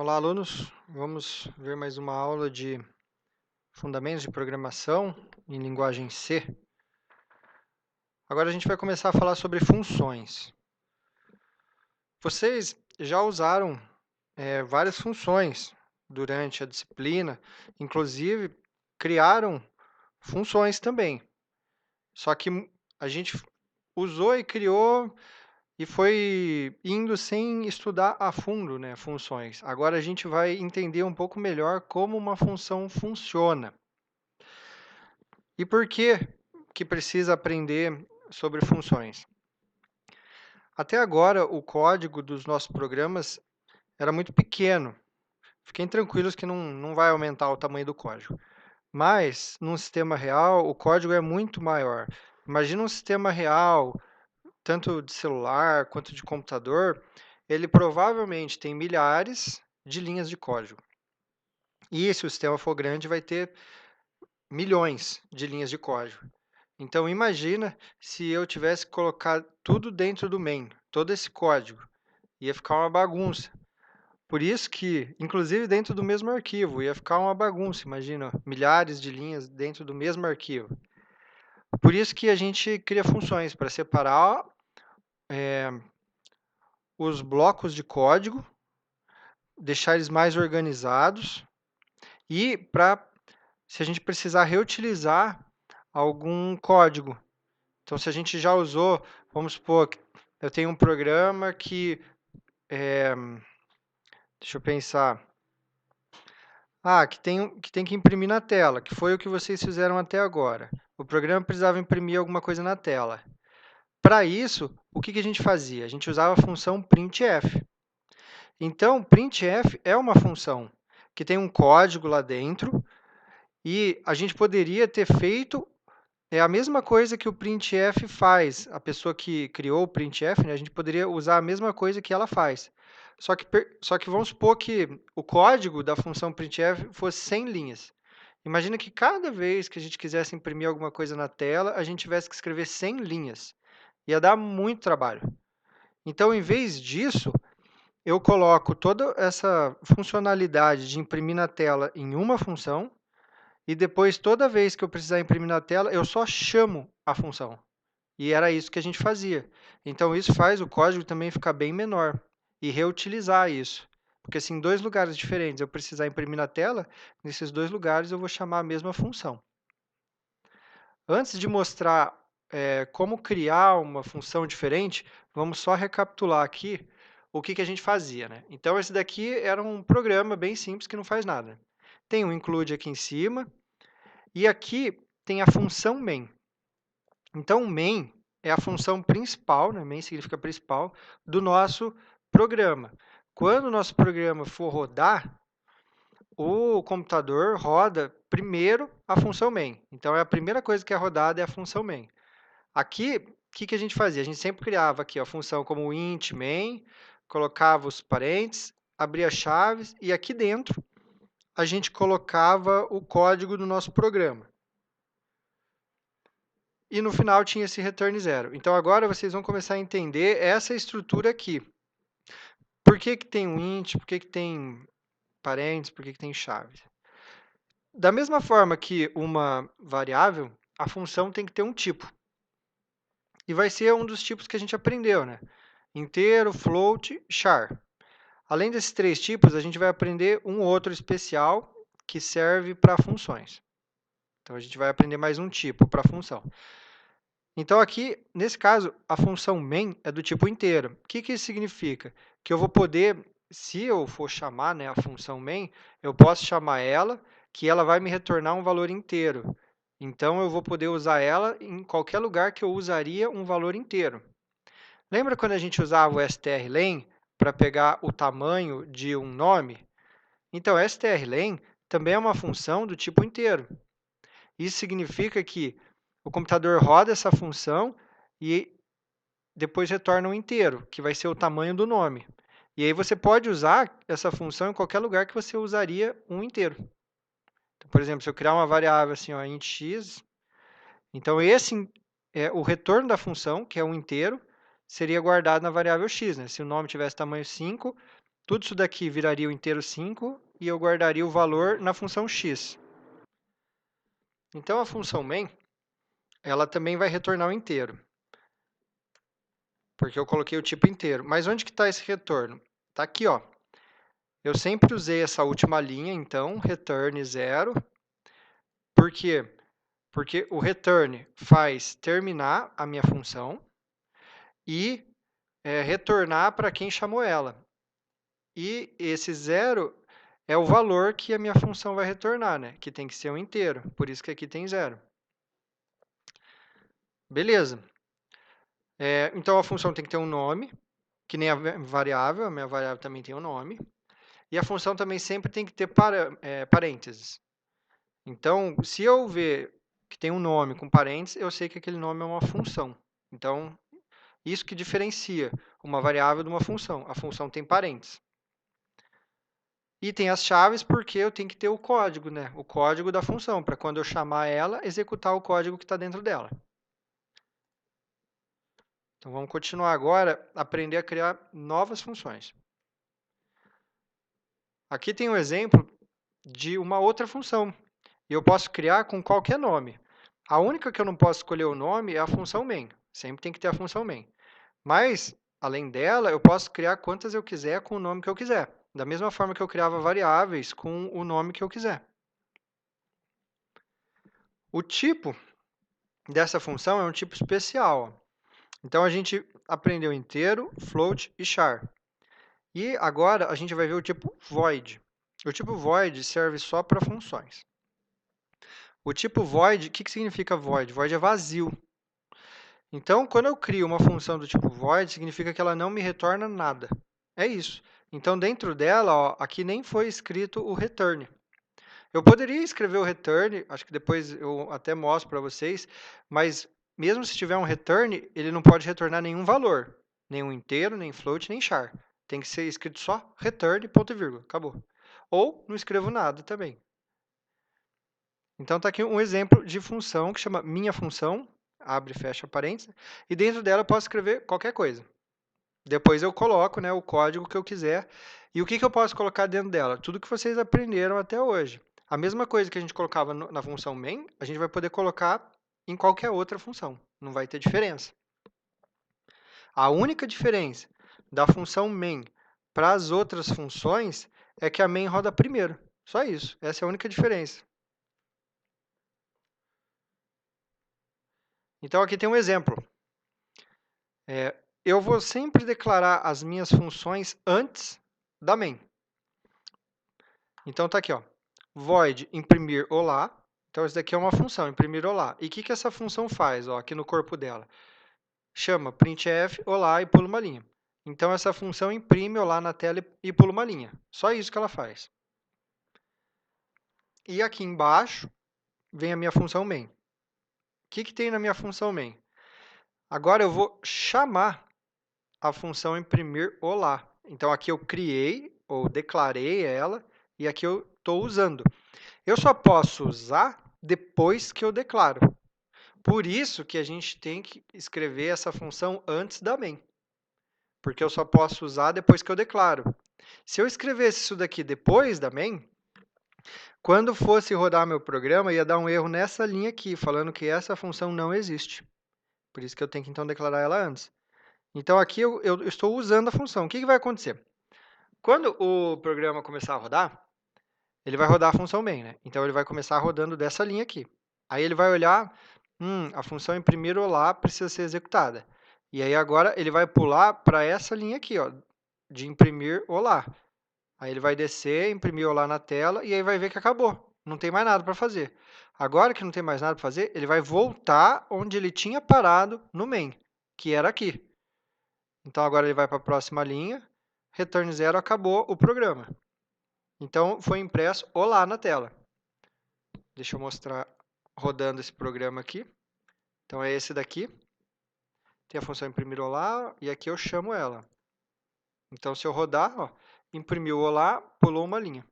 Olá, alunos. Vamos ver mais uma aula de fundamentos de programação em linguagem C. Agora a gente vai começar a falar sobre funções. Vocês já usaram várias funções durante a disciplina, inclusive criaram funções também. Só que a gente usou e criou e foi indo sem estudar a fundo, né, funções. Agora a gente vai entender um pouco melhor como uma função funciona. E por que precisa aprender sobre funções? Até agora, o código dos nossos programas era muito pequeno. Fiquem tranquilos que não vai aumentar o tamanho do código. Mas, num sistema real, o código é muito maior. Imagina um sistema real, tanto de celular quanto de computador, ele provavelmente tem milhares de linhas de código. E se o sistema for grande, vai ter milhões de linhas de código. Então, imagina se eu tivesse que colocar tudo dentro do main, todo esse código. Ia ficar uma bagunça. Por isso que, inclusive dentro do mesmo arquivo, ia ficar uma bagunça. Imagina, milhares de linhas dentro do mesmo arquivo. Por isso que a gente cria funções para separar os blocos de código, deixar eles mais organizados e para, se a gente precisar reutilizar algum código. Então, se a gente já usou, vamos supor, que eu tenho um programa que, deixa eu pensar, que tem que imprimir na tela, que foi o que vocês fizeram até agora. O programa precisava imprimir alguma coisa na tela. Para isso, o que a gente fazia? A gente usava a função printf. Então, printf é uma função que tem um código lá dentro e a gente poderia ter feito a mesma coisa que o printf faz. A pessoa que criou o printf, né, a gente poderia usar a mesma coisa que ela faz. Só que vamos supor que o código da função printf fosse 100 linhas. Imagina que cada vez que a gente quisesse imprimir alguma coisa na tela, a gente tivesse que escrever 100 linhas. Ia dar muito trabalho. Então, em vez disso, eu coloco toda essa funcionalidade de imprimir na tela em uma função e depois, toda vez que eu precisar imprimir na tela, eu só chamo a função. E era isso que a gente fazia. Então, isso faz o código também ficar bem menor e reutilizar isso. Porque se em dois lugares diferentes eu precisar imprimir na tela, nesses dois lugares eu vou chamar a mesma função. Antes de mostrar como criar uma função diferente, vamos só recapitular aqui o que a gente fazia, né? Então, esse daqui era um programa bem simples que não faz nada. Tem um include aqui em cima, e aqui tem a função main. Então, o main é a função principal, né? Main significa principal, do nosso programa. Quando o nosso programa for rodar, o computador roda primeiro a função main. Então, a primeira coisa que é rodada é a função main. Aqui, o que a gente fazia? A gente sempre criava aqui a função como int main, colocava os parênteses, abria chaves e aqui dentro a gente colocava o código do nosso programa. E no final tinha esse return zero. Então agora vocês vão começar a entender essa estrutura aqui. Por que tem um int, por que tem parênteses, por que tem chave? Da mesma forma que uma variável, a função tem que ter um tipo. E vai ser um dos tipos que a gente aprendeu, né? Inteiro, float, char. Além desses três tipos, a gente vai aprender um outro especial que serve para funções. Então, a gente vai aprender mais um tipo para função. Então, aqui, nesse caso, a função main é do tipo inteiro. O que isso significa? Que eu vou poder, se eu for chamar, né, a função main, eu posso chamar ela, que ela vai me retornar um valor inteiro. Então, eu vou poder usar ela em qualquer lugar que eu usaria um valor inteiro. Lembra quando a gente usava o strlen para pegar o tamanho de um nome? Então, strlen também é uma função do tipo inteiro. Isso significa que o computador roda essa função e depois retorna um inteiro, que vai ser o tamanho do nome. E aí você pode usar essa função em qualquer lugar que você usaria um inteiro. Então, por exemplo, se eu criar uma variável assim, ó, int x, então esse é o retorno da função, que é um inteiro, seria guardado na variável x. Né? Se o nome tivesse tamanho 5, tudo isso daqui viraria o inteiro 5 e eu guardaria o valor na função x. Então, a função main, ela também vai retornar o inteiro, porque eu coloquei o tipo inteiro. Mas onde que está esse retorno? Está aqui, ó. Eu sempre usei essa última linha, então, return 0. Por quê? Porque o return faz terminar a minha função e retornar para quem chamou ela. E esse 0 é o valor que a minha função vai retornar, né? Que tem que ser um inteiro, por isso que aqui tem 0. Beleza. Então, a função tem que ter um nome, que nem a variável, a minha variável também tem um nome. E a função também sempre tem que ter parênteses. Então, se eu ver que tem um nome com parênteses, eu sei que aquele nome é uma função. Então, isso que diferencia uma variável de uma função. A função tem parênteses. E tem as chaves porque eu tenho que ter o código, né? O código da função, para quando eu chamar ela, executar o código que está dentro dela. Então, vamos continuar agora a aprender a criar novas funções. Aqui tem um exemplo de uma outra função. E eu posso criar com qualquer nome. A única que eu não posso escolher o nome é a função main. Sempre tem que ter a função main. Mas, além dela, eu posso criar quantas eu quiser com o nome que eu quiser. Da mesma forma que eu criava variáveis com o nome que eu quiser. O tipo dessa função é um tipo especial. Então, a gente aprendeu inteiro, float e char. E agora a gente vai ver o tipo void. O tipo void serve só para funções. O tipo void, o que significa void? Void é vazio. Então, quando eu crio uma função do tipo void, significa que ela não me retorna nada. É isso. Então, dentro dela, ó, aqui nem foi escrito o return. Eu poderia escrever o return, acho que depois eu até mostro para vocês, mas mesmo se tiver um return, ele não pode retornar nenhum valor. Nenhum inteiro, nem float, nem char. Tem que ser escrito só return, ponto e vírgula, acabou. Ou não escrevo nada também. Então, está aqui um exemplo de função que chama minha função, abre e fecha parênteses, e dentro dela eu posso escrever qualquer coisa. Depois eu coloco, né, o código que eu quiser. E o que eu posso colocar dentro dela? Tudo que vocês aprenderam até hoje. A mesma coisa que a gente colocava na função main, a gente vai poder colocar em qualquer outra função. Não vai ter diferença. A única diferença da função main para as outras funções é que a main roda primeiro. Só isso. Essa é a única diferença. Então, aqui tem um exemplo. Eu vou sempre declarar as minhas funções antes da main. Então, está aqui, ó, void imprimir olá. Então, isso daqui é uma função, imprimir olá. E o que essa função faz, ó, aqui no corpo dela? Chama printf olá e pula uma linha. Então, essa função imprime olá na tela e pula uma linha. Só isso que ela faz. E aqui embaixo vem a minha função main. O que tem na minha função main? Agora eu vou chamar a função imprimir olá. Então, aqui eu criei ou declarei ela e aqui eu estou usando. Eu só posso usar depois que eu declaro. Por isso que a gente tem que escrever essa função antes da main, porque eu só posso usar depois que eu declaro. Se eu escrevesse isso daqui depois da main, quando fosse rodar meu programa, ia dar um erro nessa linha aqui, falando que essa função não existe. Por isso que eu tenho que, então, declarar ela antes. Então, aqui eu estou usando a função. O que vai acontecer? Quando o programa começar a rodar, ele vai rodar a função main, né? Então, ele vai começar rodando dessa linha aqui. Aí ele vai olhar, a função imprimir olá precisa ser executada. E aí agora ele vai pular para essa linha aqui, ó, de imprimir olá. Aí ele vai descer, imprimir olá na tela e aí vai ver que acabou. Não tem mais nada para fazer. Agora que não tem mais nada para fazer, ele vai voltar onde ele tinha parado no main, que era aqui. Então agora ele vai para a próxima linha, return 0, acabou o programa. Então foi impresso olá na tela. Deixa eu mostrar rodando esse programa aqui. Então, é esse daqui. Tem a função imprimir olá e aqui eu chamo ela. Então, se eu rodar, ó, imprimiu olá, pulou uma linha.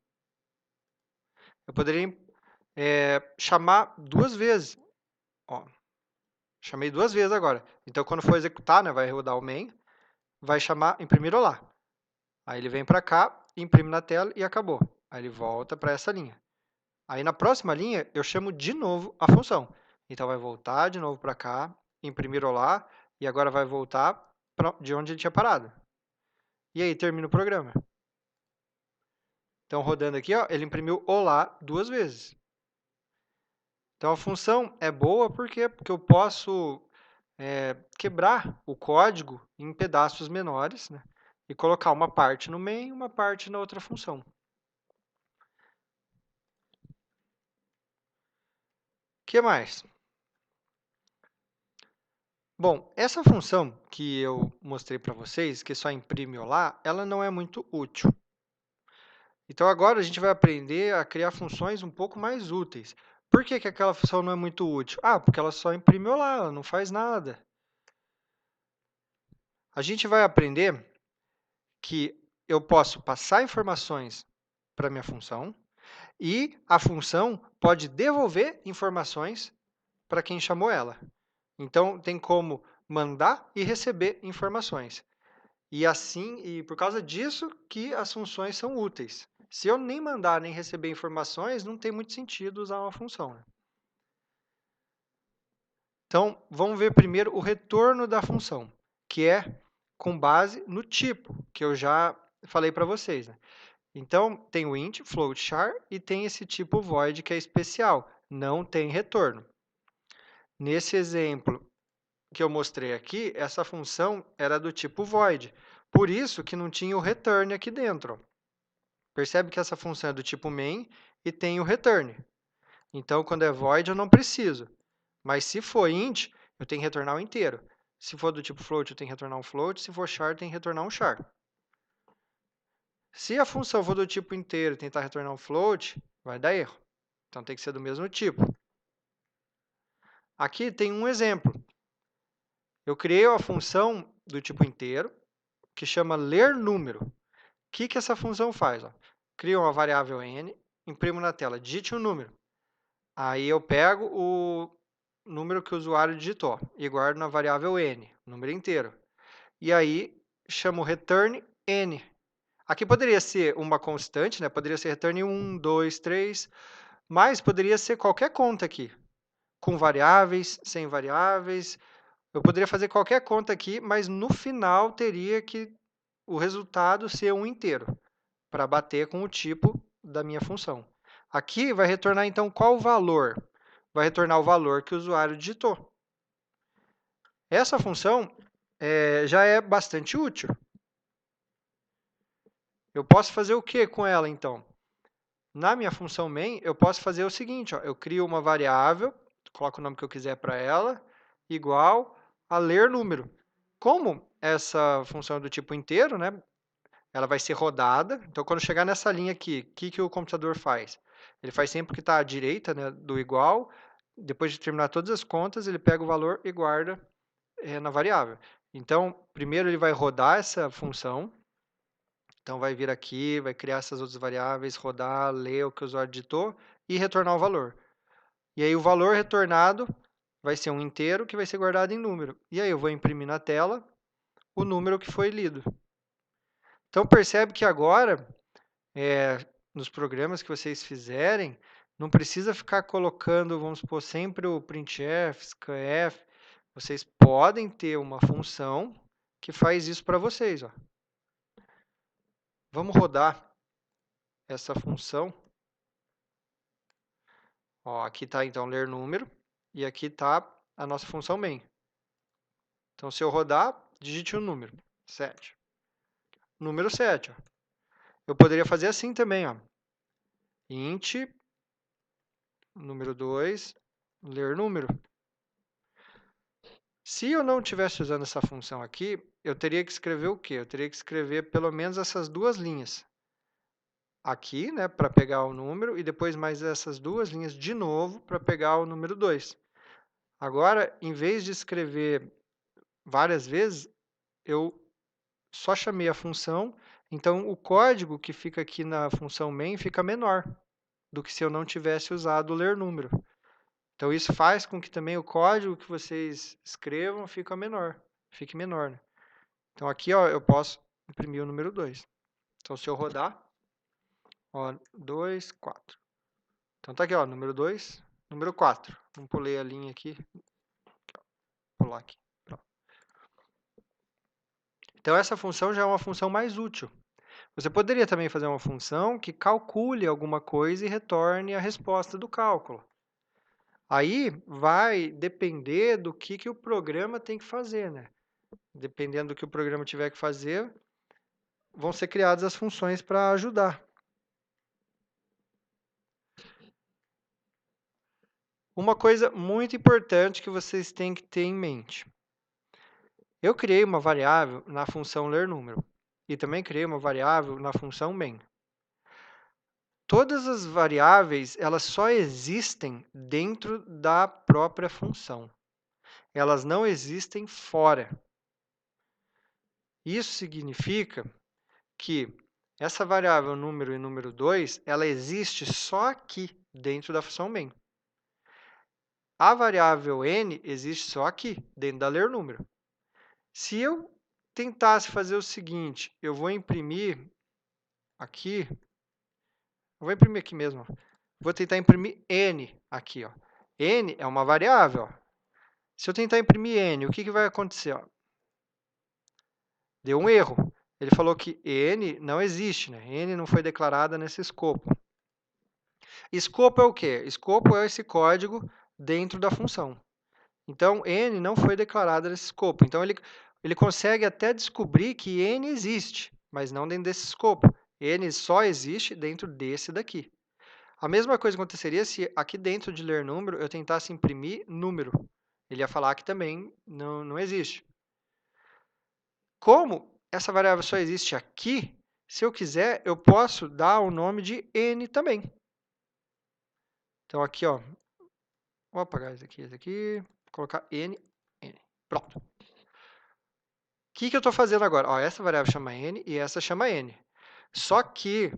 Eu poderia chamar duas vezes. Ó, chamei duas vezes agora. Então, quando for executar, né, vai rodar o main, vai chamar imprimir olá. Aí ele vem para cá, imprime na tela e acabou. Aí ele volta para essa linha. Aí na próxima linha, eu chamo de novo a função. Então, vai voltar de novo para cá, imprimir olá, e agora vai voltar de onde ele tinha parado. E aí, termina o programa. Então, rodando aqui, ó, ele imprimiu olá 2 vezes. Então, a função é boa por quê? Porque eu posso quebrar o código em pedaços menores, né? E colocar uma parte no main e uma parte na outra função. O que mais? Bom, essa função que eu mostrei para vocês, que só imprime olá, ela não é muito útil. Então, agora a gente vai aprender a criar funções um pouco mais úteis. Por que que aquela função não é muito útil? Ah, porque ela só imprime olá, ela não faz nada. A gente vai aprender que eu posso passar informações para a minha função e a função pode devolver informações para quem chamou ela. Então, tem como mandar e receber informações. E assim, e por causa disso que as funções são úteis. Se eu nem mandar nem receber informações, não tem muito sentido usar uma função, né? Então, vamos ver primeiro o retorno da função, que é com base no tipo, que eu já falei para vocês, né? Então, tem o int, float, char e tem esse tipo void que é especial, não tem retorno. Nesse exemplo que eu mostrei aqui, essa função era do tipo void, por isso que não tinha o return aqui dentro. Ó. Percebe que essa função é do tipo main e tem o return. Então, quando é void, eu não preciso. Mas se for int, eu tenho que retornar o inteiro. Se for do tipo float, eu tenho que retornar um float. Se for char, eu tenho que retornar um char. Se a função for do tipo inteiro e tentar retornar um float, vai dar erro. Então, tem que ser do mesmo tipo. Aqui tem um exemplo. Eu criei uma função do tipo inteiro, que chama ler número. O que essa função faz? Ó? Crio uma variável n, imprimo na tela, digite um número. Aí eu pego o número que o usuário digitou e guardo na variável n, número inteiro. E aí chamo return n. Aqui poderia ser uma constante, né? Poderia ser return 1, 2, 3, mas poderia ser qualquer conta aqui, com variáveis, sem variáveis. Eu poderia fazer qualquer conta aqui, mas no final teria que o resultado ser um inteiro, para bater com o tipo da minha função. Aqui vai retornar, então, qual valor? Vai retornar o valor que o usuário digitou. Essa função já é bastante útil. Eu posso fazer o que com ela, então? Na minha função main, eu posso fazer o seguinte, ó, eu crio uma variável, coloco o nome que eu quiser para ela, igual a ler número. Como essa função é do tipo inteiro, né, ela vai ser rodada. Então, quando chegar nessa linha aqui, o que o computador faz? Ele faz sempre o que está à direita, né, do igual. Depois de terminar todas as contas, ele pega o valor e guarda na variável. Então, primeiro ele vai rodar essa função. Então, vai vir aqui, vai criar essas outras variáveis, rodar, ler o que o usuário digitou e retornar o valor. E aí, o valor retornado vai ser um inteiro que vai ser guardado em número. E aí, eu vou imprimir na tela o número que foi lido. Então, percebe que agora, nos programas que vocês fizerem, não precisa ficar colocando, vamos supor, sempre o printf, scanf. Vocês podem ter uma função que faz isso para vocês. Ó. Vamos rodar essa função. Ó, aqui está, então, ler número. E aqui está a nossa função main. Então, se eu rodar, digite um número. 7. Número 7. Ó. Eu poderia fazer assim também. Ó. Int, número 2, ler número. Se eu não estivesse usando essa função aqui, eu teria que escrever o quê? Eu teria que escrever pelo menos essas duas linhas. Aqui, né, para pegar o número, e depois mais essas duas linhas de novo para pegar o número 2. Agora, em vez de escrever várias vezes, eu só chamei a função, então o código que fica aqui na função main fica menor do que se eu não tivesse usado o ler número. Então, isso faz com que também o código que vocês escrevam fique menor. Né? Então, aqui ó, eu posso imprimir o número 2. Então, se eu rodar, ó, 2, 4. Então, tá aqui, ó, número 2, número 4. Não pulei a linha aqui. Vou pular aqui. Pronto. Então, essa função já é uma função mais útil. Você poderia também fazer uma função que calcule alguma coisa e retorne a resposta do cálculo. Aí vai depender do que o programa tem que fazer, né? Dependendo do que o programa tiver que fazer, vão ser criadas as funções para ajudar. Uma coisa muito importante que vocês têm que ter em mente. Eu criei uma variável na função lerNúmero e também criei uma variável na função main. Todas as variáveis, elas só existem dentro da própria função. Elas não existem fora. Isso significa que essa variável número e número 2, ela existe só aqui, dentro da função main. A variável n existe só aqui, dentro da lerNúmero. Se eu tentasse fazer o seguinte, eu vou imprimir aqui, eu vou imprimir aqui mesmo, vou tentar imprimir n aqui, ó. N é uma variável, ó. Se eu tentar imprimir n, o que vai acontecer? Ó? Deu um erro. Ele falou que n não existe, né? N não foi declarada nesse escopo. Escopo é o quê? Escopo é esse código dentro da função. Então, n não foi declarada nesse escopo. Então, ele consegue até descobrir que n existe, mas não dentro desse escopo. N só existe dentro desse daqui. A mesma coisa aconteceria se aqui dentro de lerNúmero eu tentasse imprimir número. Ele ia falar que também não existe. Como essa variável só existe aqui, se eu quiser, eu posso dar o nome de n também. Então, aqui, ó, vou apagar esse aqui, colocar n. Pronto. O que eu estou fazendo agora? Ó, essa variável chama n e essa chama n. Só que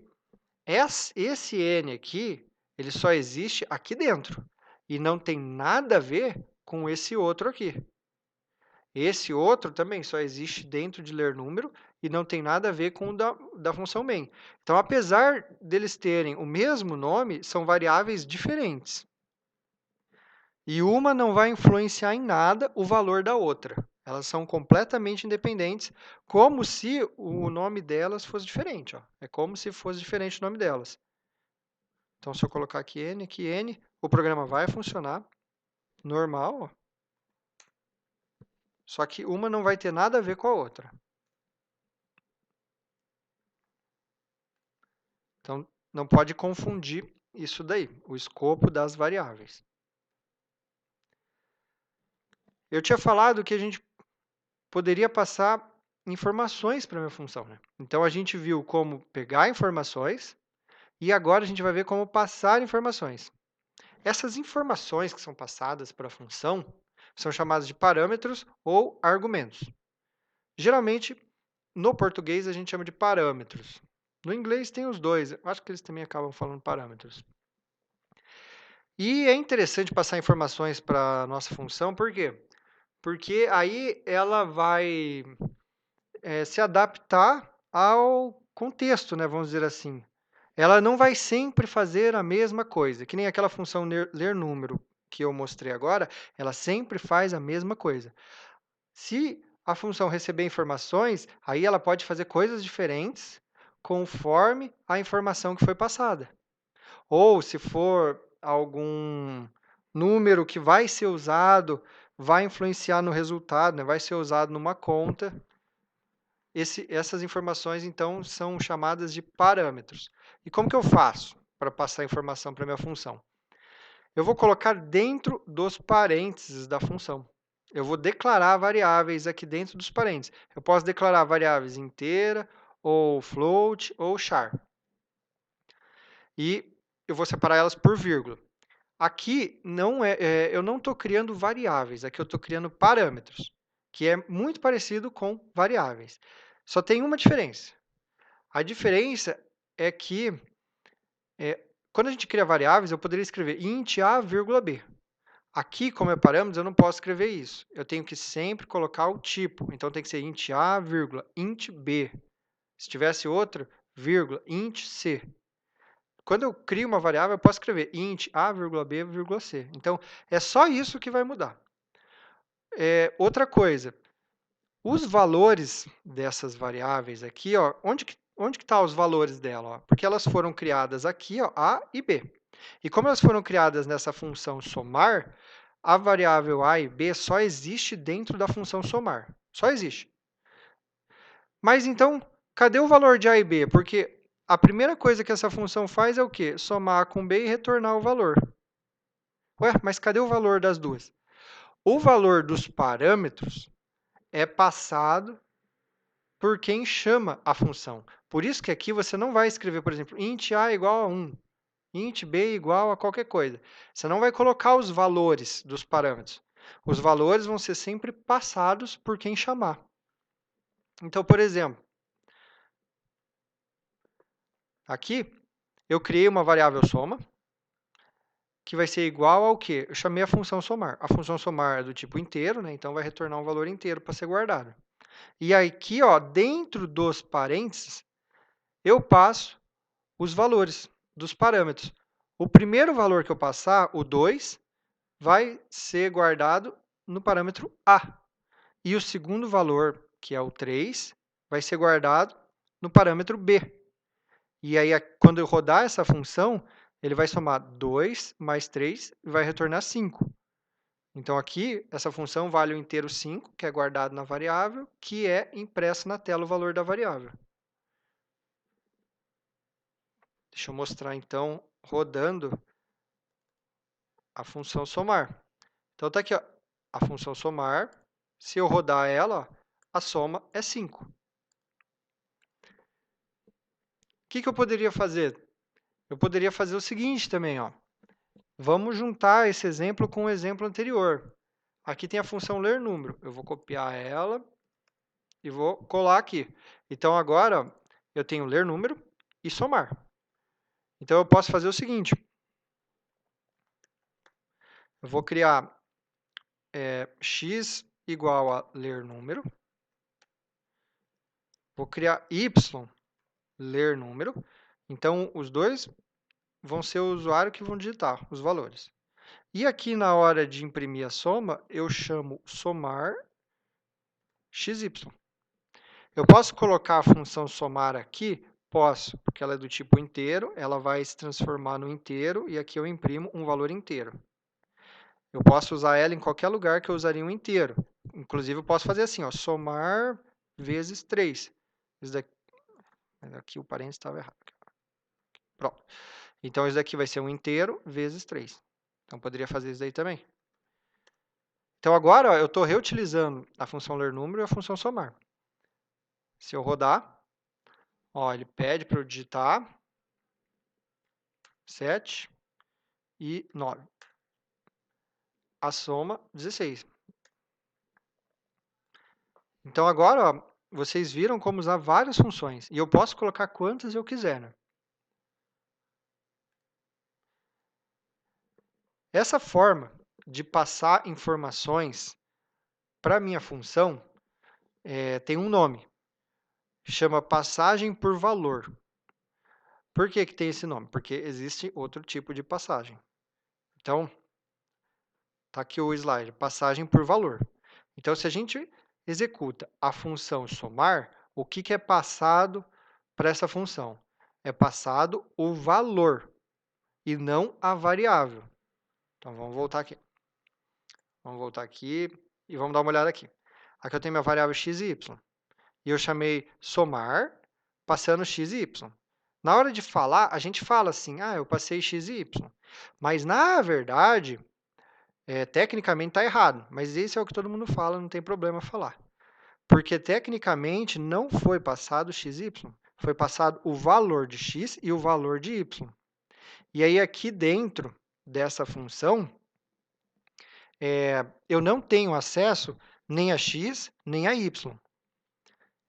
esse n aqui, ele só existe aqui dentro e não tem nada a ver com esse outro aqui. Esse outro também só existe dentro de lerNúmero e não tem nada a ver com o da função main. Então, apesar deles terem o mesmo nome, são variáveis diferentes. E uma não vai influenciar em nada o valor da outra. Elas são completamente independentes, como se o nome delas fosse diferente. Ó. É como se fosse diferente o nome delas. Então, se eu colocar aqui N, o programa vai funcionar normal. Ó. Só que uma não vai ter nada a ver com a outra. Então, não pode confundir isso daí, o escopo das variáveis. Eu tinha falado que a gente poderia passar informações para a minha função. Né? Então, a gente viu como pegar informações e agora a gente vai ver como passar informações. Essas informações que são passadas para a função são chamadas de parâmetros ou argumentos. Geralmente, no português, a gente chama de parâmetros. No inglês tem os dois. Eu acho que eles também acabam falando parâmetros. E é interessante passar informações para a nossa função, por quê? Porque aí ela vai se adaptar ao contexto, né, vamos dizer assim. Ela não vai sempre fazer a mesma coisa, que nem aquela função lerNúmero que eu mostrei agora, ela sempre faz a mesma coisa. Se a função receber informações, aí ela pode fazer coisas diferentes conforme a informação que foi passada. Ou se for algum número que vai ser usado, vai influenciar no resultado, né? Vai ser usado numa conta. Essas informações, então, são chamadas de parâmetros. E como que eu faço para passar a informação para a minha função? Eu vou colocar dentro dos parênteses da função. Eu vou declarar variáveis aqui dentro dos parênteses. Eu posso declarar variáveis inteira, ou float, ou char. E eu vou separar elas por vírgula. Aqui eu não estou criando variáveis, aqui eu estou criando parâmetros, que é muito parecido com variáveis. Só tem uma diferença. A diferença é que, quando a gente cria variáveis, eu poderia escrever int a, vírgula b. Aqui, como é parâmetros, eu não posso escrever isso. Eu tenho que sempre colocar o tipo. Então, tem que ser int a, vírgula, int b. Se tivesse outro, vírgula, int c. Quando eu crio uma variável, eu posso escrever int a, b, c. Então, é só isso que vai mudar. Outra coisa, os valores dessas variáveis aqui, ó, onde que estão os valores dela? Ó? Porque elas foram criadas aqui, ó, a e b. E como elas foram criadas nessa função somar, a variável a e b só existe dentro da função somar. Só existe. Mas então, cadê o valor de a e b? Porque a primeira coisa que essa função faz é o quê? Somar com b e retornar o valor. Ué, mas cadê o valor das duas? O valor dos parâmetros é passado por quem chama a função. Por isso que aqui você não vai escrever, por exemplo, int a igual a 1, int b igual a qualquer coisa. Você não vai colocar os valores dos parâmetros. Os valores vão ser sempre passados por quem chamar. Então, por exemplo, aqui eu criei uma variável soma, que vai ser igual ao quê? Eu chamei a função somar. A função somar é do tipo inteiro, né? Então vai retornar um valor inteiro para ser guardado. E aqui, ó, dentro dos parênteses, eu passo os valores dos parâmetros. O primeiro valor que eu passar, o 2, vai ser guardado no parâmetro A. E o segundo valor, que é o 3, vai ser guardado no parâmetro B. E aí, quando eu rodar essa função, ele vai somar 2 mais 3 e vai retornar 5. Então, aqui, essa função vale o inteiro 5, que é guardado na variável, que é impresso na tela o valor da variável. Deixa eu mostrar, então, rodando a função somar. Então, está aqui ó, a função somar. Se eu rodar ela, a soma é 5. O que eu poderia fazer? Eu poderia fazer o seguinte também. Ó. Vamos juntar esse exemplo com o exemplo anterior. Aqui tem a função ler número. Eu vou copiar ela e vou colar aqui. Então, agora, eu tenho ler número e somar. Então, eu posso fazer o seguinte. Eu vou criar x igual a ler número. Vou criar y ler número. Então, os dois vão ser o usuário que vão digitar os valores. E aqui, na hora de imprimir a soma, eu chamo somar xy. Eu posso colocar a função somar aqui? Posso, porque ela é do tipo inteiro, ela vai se transformar no inteiro, e aqui eu imprimo um valor inteiro. Eu posso usar ela em qualquer lugar que eu usaria um inteiro. Inclusive, eu posso fazer assim, ó, somar vezes 3. Isso daqui, aqui o parênteses estava errado. Pronto. Então, isso daqui vai ser um inteiro vezes 3. Então, poderia fazer isso daí também. Então, agora, ó, eu estou reutilizando a função ler número e a função somar. Se eu rodar, ó, ele pede para eu digitar 7 e 9. A soma, 16. Então, agora, ó, vocês viram como usar várias funções. E eu posso colocar quantas eu quiser. Né? Essa forma de passar informações para a minha função tem um nome. Chama passagem por valor. Por que tem esse nome? Porque existe outro tipo de passagem. Então, está aqui o slide, passagem por valor. Então, se a gente executa a função somar, o que é passado para essa função? É passado o valor e não a variável. Então, vamos voltar aqui. Vamos voltar aqui e vamos dar uma olhada aqui. Aqui eu tenho minha variável x e y. E eu chamei somar, passando x e y. Na hora de falar, a gente fala assim, eu passei x e y. Mas, na verdade, tecnicamente está errado. Mas isso é o que todo mundo fala, não tem problema falar. Porque, tecnicamente, não foi passado x e y. Foi passado o valor de x e o valor de y. E aí, aqui dentro dessa função, eu não tenho acesso nem a x, nem a y.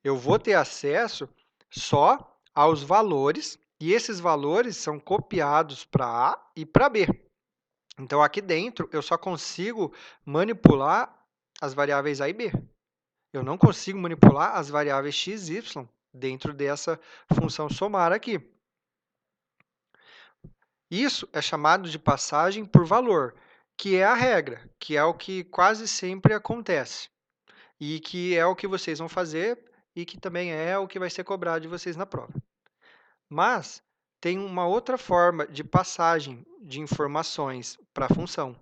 Eu vou ter acesso só aos valores, e esses valores são copiados para A e para B. Então, aqui dentro, eu só consigo manipular as variáveis A e B. Eu não consigo manipular as variáveis x e y dentro dessa função somar aqui. Isso é chamado de passagem por valor, que é a regra, que é o que quase sempre acontece, e que é o que vocês vão fazer e que também é o que vai ser cobrado de vocês na prova. Mas tem uma outra forma de passagem de informações para a função,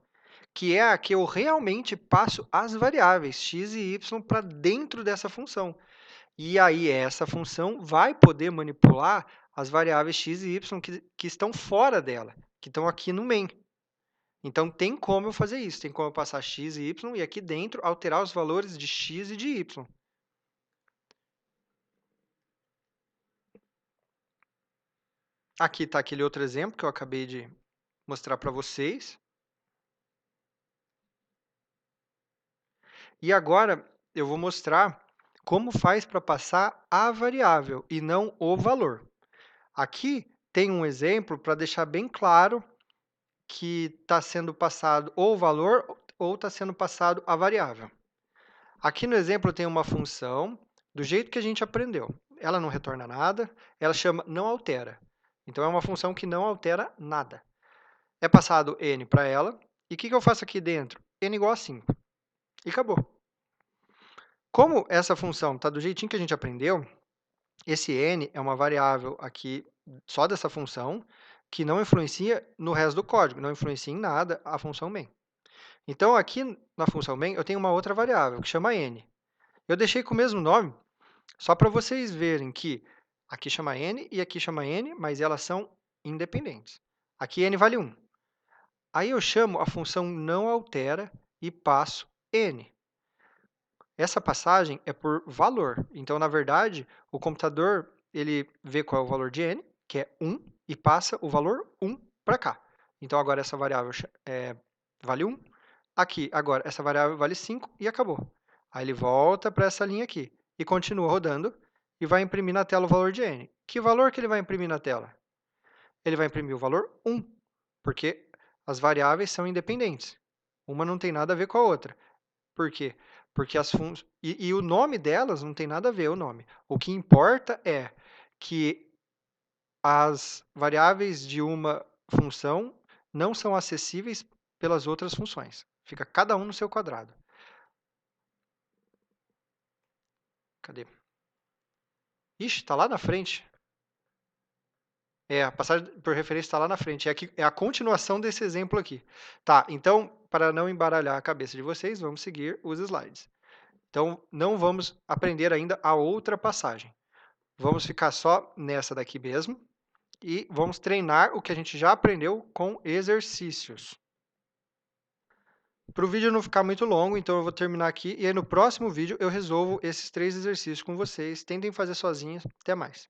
que é a que eu realmente passo as variáveis x e y para dentro dessa função. E aí essa função vai poder manipular as variáveis x e y que estão fora dela, que estão aqui no main. Então, tem como eu fazer isso, tem como eu passar x e y e aqui dentro alterar os valores de x e de y. Aqui está aquele outro exemplo que eu acabei de mostrar para vocês. E agora eu vou mostrar como faz para passar a variável e não o valor. Aqui tem um exemplo para deixar bem claro que está sendo passado ou o valor ou está sendo passado a variável. Aqui no exemplo tem uma função do jeito que a gente aprendeu. Ela não retorna nada, ela chama não altera. Então, é uma função que não altera nada. É passado n para ela, e o que eu faço aqui dentro? N igual a 5. E acabou. Como essa função está do jeitinho que a gente aprendeu, esse n é uma variável aqui só dessa função, que não influencia no resto do código, não influencia em nada a função main. Então, aqui na função main, eu tenho uma outra variável, que chama n. Eu deixei com o mesmo nome, só para vocês verem que aqui chama n e aqui chama n, mas elas são independentes. Aqui n vale 1. Aí eu chamo a função não altera e passo n. Essa passagem é por valor. Então, na verdade, o computador ele vê qual é o valor de n, que é 1, e passa o valor 1 para cá. Então, agora essa variável vale 1. Aqui, agora, essa variável vale 5 e acabou. Aí ele volta para essa linha aqui e continua rodando e vai imprimir na tela o valor de n. Que valor que ele vai imprimir na tela? Ele vai imprimir o valor 1, porque as variáveis são independentes. Uma não tem nada a ver com a outra. Por quê? Porque e o nome delas não tem nada a ver, o nome. O que importa é que as variáveis de uma função não são acessíveis pelas outras funções. Fica cada um no seu quadrado. Cadê? Ixi, está lá na frente. A passagem por referência está lá na frente. É a continuação desse exemplo aqui. Tá, então, para não embaralhar a cabeça de vocês, vamos seguir os slides. Então, não vamos aprender ainda a outra passagem. Vamos ficar só nessa daqui mesmo e vamos treinar o que a gente já aprendeu com exercícios. Para o vídeo não ficar muito longo, então eu vou terminar aqui e aí no próximo vídeo eu resolvo esses 3 exercícios com vocês. Tentem fazer sozinhos. Até mais.